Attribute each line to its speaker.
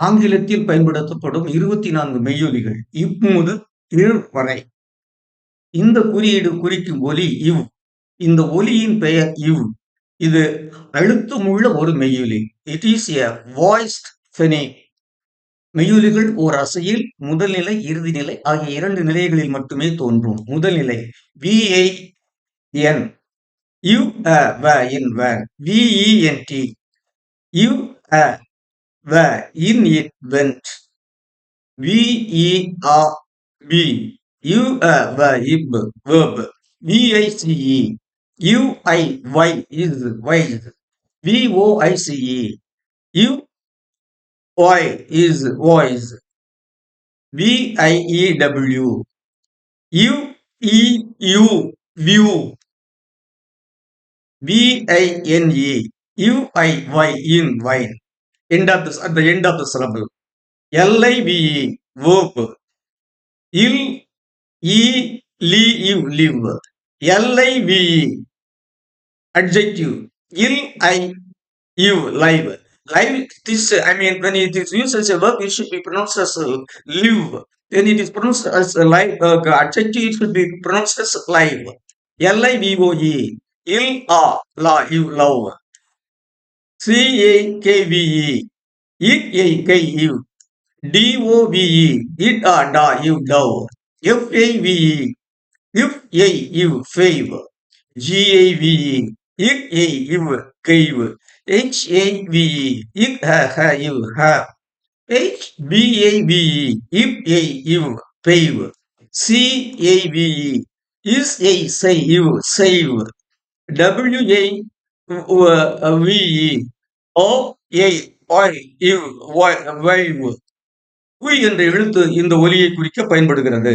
Speaker 1: ஆங்கிலத்தில் பயன்படுத்தப்படும் 24 மெய்யொலிகள் இப் முதல் இழ் வரை. இந்த குறியீடு குறிக்கும் ஒலி இவ். இந்த ஒலியின் பெயர் இவ். இது அழுத்தமுள்ள ஒரு மெய்யொலி. It is a voiced phoneme. மெய்யொலிகள் ஓர் அசையில் முதல் நிலை, இறுதி நிலை ஆகிய 2 நிலைகளில் மட்டுமே தோன்றும். முதல் நிலை VAN, U A W in van, VENT, U A W in it went, VERB, U A W ib verb, VICE, UIY is wise, VOICE, UY is voice, VIEW, UEU view, VINE, UIY in wine. At the end of the syllable. LIVE verb, live, LIVE adjective, live. This, when it is used as a verb, it should be pronounced as live. When it is pronounced as a live adjective, it should be pronounced as live. LIVOE, love. CAKVE, DOVE, you dove. FAVE, you fave. GAVE, you gave. HAVE, you have. HBAVE, you pave. CAVE, say, you save. WAVE, you wave. கு என்ற எழுத்து இந்த ஒலியை குறிக்க பயன்படுகிறது.